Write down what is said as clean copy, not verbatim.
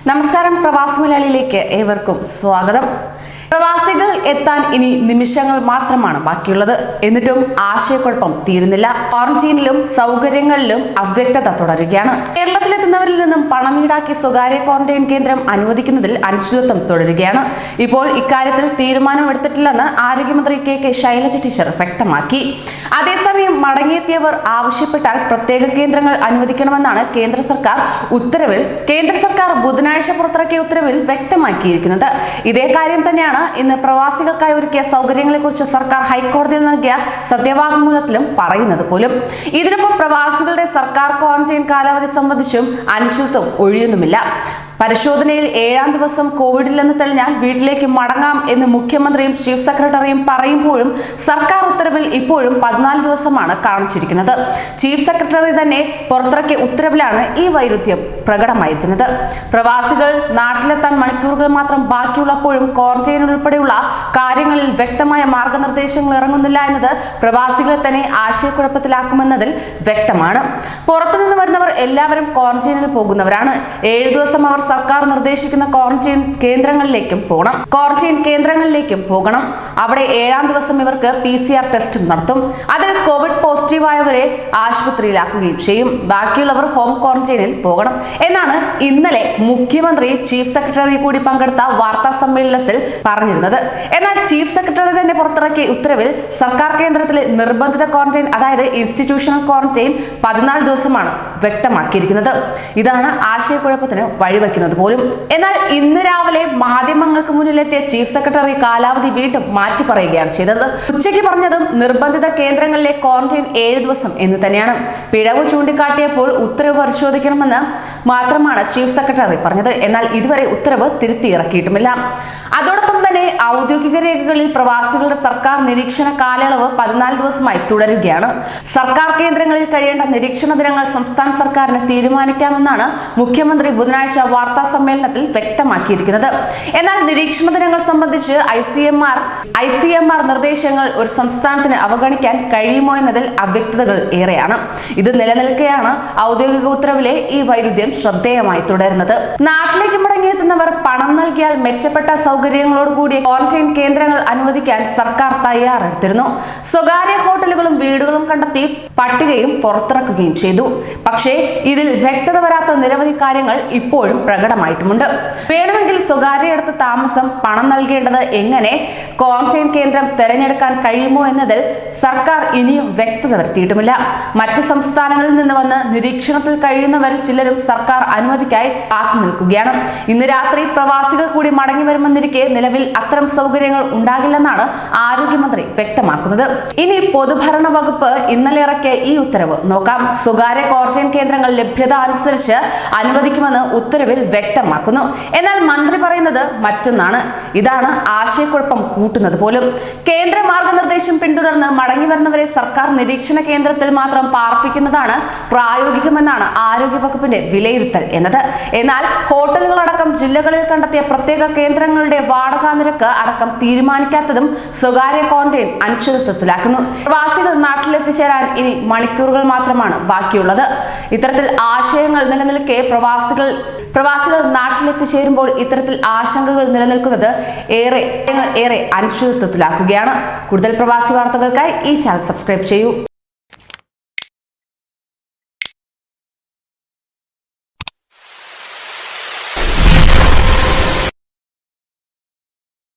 നമസ്കാരം, പ്രവാസി മലയാളിയിലേക്ക് ഏവർക്കും സ്വാഗതം. പ്രവാസികൾ എത്താൻ ഇനി നിമിഷങ്ങൾ മാത്രമാണ് ബാക്കിയുള്ളത്. എന്നിട്ടും ആശയക്കുഴപ്പം തീരുന്നില്ല. ക്വാറന്റീനിലും സൗകര്യങ്ങളിലും അവ്യക്തത തുടരുകയാണ്. കേരളത്തിലെത്തുന്നവരിൽ നിന്നും പണം ഈടാക്കി സ്വകാര്യ ക്വാറന്റൈൻ കേന്ദ്രം അനുവദിക്കുന്നതിൽ അനിശ്ചിതത്വം തുടരുകയാണ്. ഇപ്പോൾ ഇക്കാര്യത്തിൽ തീരുമാനമെടുത്തിട്ടില്ലെന്ന് ആരോഗ്യമന്ത്രി കെ ശൈലജ ടീച്ചർ വ്യക്തമാക്കി. അതേസമയം മടങ്ങിയെത്തിയവർ ആവശ്യപ്പെട്ടാൽ പ്രത്യേക കേന്ദ്രങ്ങൾ അനുവദിക്കണമെന്നാണ് കേന്ദ്ര സർക്കാർ ബുധനാഴ്ച പുറത്തിറക്കിയ ഉത്തരവിൽ വ്യക്തമാക്കിയിരിക്കുന്നത്. ഇതേ കാര്യം തന്നെയാണ് ഇന്ന് പ്രവാസികൾക്കായി ഒരുക്കിയ സൗകര്യങ്ങളെക്കുറിച്ച് സർക്കാർ ഹൈക്കോടതിയിൽ നൽകിയ സത്യവാങ്മൂലത്തിലും പറയുന്നത് പോലും. ഇതിനൊപ്പം പ്രവാസികളുടെ സർക്കാർ ക്വാറന്റൈൻ കാലാവധി സംബന്ധിച്ചും അനിശ്ചിതത്വം ഒഴിയുന്നുമില്ല. പരിശോധനയിൽ 7-ാം ദിവസം കോവിഡില്ലെന്ന് തെളിഞ്ഞാൽ വീട്ടിലേക്ക് മടങ്ങാം എന്ന് മുഖ്യമന്ത്രിയും ചീഫ് സെക്രട്ടറിയും പറയുമ്പോഴും സർക്കാർ ഉത്തരവിൽ ഇപ്പോഴും 14 ദിവസമാണ് കാണിച്ചിരിക്കുന്നത്. ചീഫ് സെക്രട്ടറി തന്നെ പുറത്തിറക്കിയ ഉത്തരവിലാണ് ഈ വൈരുദ്ധ്യം പ്രകടമായിരിക്കുന്നത്. പ്രവാസികൾ നാട്ടിലെത്താൻ മണിക്കൂറുകൾ മാത്രം ബാക്കിയുള്ളപ്പോഴും ക്വാറന്റൈൻ ഉൾപ്പെടെയുള്ള കാര്യങ്ങളിൽ വ്യക്തമായ മാർഗനിർദ്ദേശങ്ങൾ ഇറങ്ങുന്നില്ല എന്നത് പ്രവാസികളെ തന്നെ ആശയക്കുഴപ്പത്തിലാക്കുമെന്നതിൽ വ്യക്തമാണ്. പുറത്തുനിന്ന് വരുന്നവർ എല്ലാവരും ക്വാറന്റൈനിൽ പോകുന്നവരാണ്. 7 ദിവസം അവർ സർക്കാർ നിർദ്ദേശിക്കുന്ന ക്വാറന്റൈൻ കേന്ദ്രങ്ങളിലേക്കും പോകണം. അവിടെ 7-ാം ദിവസം ഇവർക്ക് PCR ടെസ്റ്റും നടത്തും. അതിൽ കോവിഡ് പോസിറ്റീവായവരെ ആശുപത്രിയിലാക്കുകയും ചെയ്യും. ബാക്കിയുള്ളവർ ഹോം ക്വാറന്റൈനിൽ പോകണം എന്നാണ് ഇന്നലെ മുഖ്യമന്ത്രി ചീഫ് സെക്രട്ടറി കൂടി പങ്കെടുത്ത വാർത്താ സമ്മേളനത്തിൽ പറഞ്ഞിരുന്നത്. എന്നാൽ ചീഫ് സെക്രട്ടറി തന്നെ പുറത്തിറക്കിയ ഉത്തരവിൽ സർക്കാർ കേന്ദ്രത്തിലെ നിർബന്ധിത ക്വാറന്റൈൻ, അതായത് ഇൻസ്റ്റിറ്റ്യൂഷണൽ ക്വാറന്റൈൻ 14 ദിവസമാണ് വ്യക്തമാക്കിയിരിക്കുന്നത്. ഇതാണ് ആശയക്കുഴപ്പത്തിന് വഴിവെക്കുന്നത് പോലും. എന്നാൽ ഇന്ന് രാവിലെ മാധ്യമങ്ങൾക്ക് മുന്നിലെത്തിയ ചീഫ് സെക്രട്ടറി കാലാവധി വീണ്ടും മാറ്റി പറയുകയാണ് ചെയ്തത്. ഉച്ചയ്ക്ക് പറഞ്ഞതും നിർബന്ധിത കേന്ദ്രങ്ങളിലെ ക്വാറന്റൈൻ 7 ദിവസം എന്ന് തന്നെയാണ്. പിഴവ് ചൂണ്ടിക്കാട്ടിയപ്പോൾ ഉത്തരവ് പരിശോധിക്കണമെന്ന് മാത്രമാണ് ചീഫ് സെക്രട്ടറി പറഞ്ഞത്. എന്നാൽ ഇതുവരെ ഉത്തരവ് തിരുത്തി ഇറക്കിയിട്ടുമില്ല. അതോടൊപ്പം തന്നെ ഔദ്യോഗിക രേഖകളിൽ പ്രവാസികളുടെ സർക്കാർ നിരീക്ഷണ കാലയളവ് 14 ദിവസമായി തുടരുകയാണ്. സർക്കാർ കേന്ദ്രങ്ങളിൽ കഴിയേണ്ട നിരീക്ഷണ ദിനങ്ങൾ സംസ്ഥാന സർക്കാരിന് തീരുമാനിക്കാമെന്നാണ് മുഖ്യമന്ത്രി ബുധനാഴ്ച വാർത്താ സമ്മേളനത്തിൽ വ്യക്തമാക്കിയിരിക്കുന്നത്. എന്നാൽ നിരീക്ഷണ ദിനങ്ങൾ സംബന്ധിച്ച് ICMR നിർദ്ദേശങ്ങൾ ഒരു സംസ്ഥാനത്തിന് അവഗണിക്കാൻ കഴിയുമോ എന്നതിൽ അവ്യക്തതകൾ ഏറെയാണ്. ഇത് നിലനിൽക്കെയാണ് ഔദ്യോഗിക ഉത്തരവിലെ ഈ വൈരുദ്ധ്യം ശ്രദ്ധേയമായി തുടരുന്നത്. നാട്ടിലേക്ക് മടങ്ങിയെത്തുന്നവർ പണം നൽകിയാൽ മെച്ചപ്പെട്ട സൗകര്യങ്ങളോടുകൂടിയ ക്വാറന്റൈൻ കേന്ദ്രങ്ങൾ അനുവദിക്കാൻ സർക്കാർ തയ്യാറെടുത്തിരുന്നു. സ്വകാര്യ ഹോട്ടലുകളും വീടുകളും കണ്ടെത്തി പട്ടികയും പുറത്തിറക്കുകയും ചെയ്തു. പക്ഷേ ഇതിൽ വ്യക്തത വരാത്ത നിരവധി കാര്യങ്ങൾ ഇപ്പോഴും പ്രകടമായിട്ടുമുണ്ട്. വേണമെങ്കിൽ സ്വകാര്യടുത്ത് താമസം, പണം നൽകേണ്ടത് എങ്ങനെ, ക്വാറന്റൈൻ കേന്ദ്രം തെരഞ്ഞെടുക്കാൻ കഴിയുമോ എന്നതിൽ സർക്കാർ ഇനിയും വ്യക്തത വരുത്തിയിട്ടുമില്ല. മറ്റ് സംസ്ഥാനങ്ങളിൽ നിന്ന് വന്ന് നിരീക്ഷണത്തിൽ കഴിയുന്നവരിൽ ചിലരും സർക്കാർ അനുമതിക്കായി കാത്തു നിൽക്കുകയാണ്. ഇന്ന് രാത്രി പ്രവാസികൾ കൂടി മടങ്ങി വരുമെന്നിരിക്കെ നിലവിൽ അത്തരം സൗകര്യങ്ങൾ ഉണ്ടാകില്ലെന്നാണ് ആരോഗ്യമന്ത്രി വ്യക്തമാക്കുന്നത്. ഇനി പൊതുഭരണ വകുപ്പ് ഇന്നലെ ഇറക്കിയ ഈ ഉത്തരവ് നോക്കാം. സ്വകാര്യ ക്വാറന്റൈൻ കേന്ദ്രങ്ങൾ ലഭ്യത അനുസരിച്ച് അനുവദിക്കുമെന്ന് ഉത്തരവിൽ വ്യക്തമാക്കുന്നു. എന്നാൽ മന്ത്രി പറയുന്നത് മറ്റൊന്നാണ്. ഇതാണ് ആശയക്കുഴപ്പം കൂട്ടുന്നത് പോലും. കേന്ദ്ര മാർഗനിർദ്ദേശം പിന്തുടർന്ന് മടങ്ങി വരുന്നവരെ സർക്കാർ നിരീക്ഷണ കേന്ദ്രത്തിൽ മാത്രം പാർപ്പിക്കുന്നതാണ് പ്രായോഗികമെന്നാണ് ആരോഗ്യ വകുപ്പിന്റെ വിലയിരുത്തൽ എന്നത്. എന്നാൽ ഹോട്ടലുകളടക്കം ജില്ലകളിൽ കണ്ടെത്തിയ പ്രത്യേക കേന്ദ്രങ്ങളുടെ വാടക നിരക്ക് അടക്കം തീരുമാനിക്കാത്തതും സ്വകാര്യ ക്വാറന്റൈൻ അനിശ്ചിതത്വത്തിലാക്കുന്നു. പ്രവാസികൾ നാട്ടിലെത്തിച്ചേരാൻ ഇനി മണിക്കൂറുകൾ മാത്രമാണ് ബാക്കിയുള്ളത്. ഇത്തരത്തിൽ ആശയങ്ങൾ നിലനിൽക്കെ പ്രവാസികൾ നാട്ടിലെത്തിച്ചേരുമ്പോൾ ഇത്തരത്തിൽ ആശങ്കകൾ നിലനിൽക്കുന്നത് ഏറെ അനിശ്ചിതത്വത്തിലാക്കുകയാണ്. കൂടുതൽ പ്രവാസി വാർത്തകൾക്കായി ഈ ചാനൽ സബ്സ്ക്രൈബ് ചെയ്യൂ.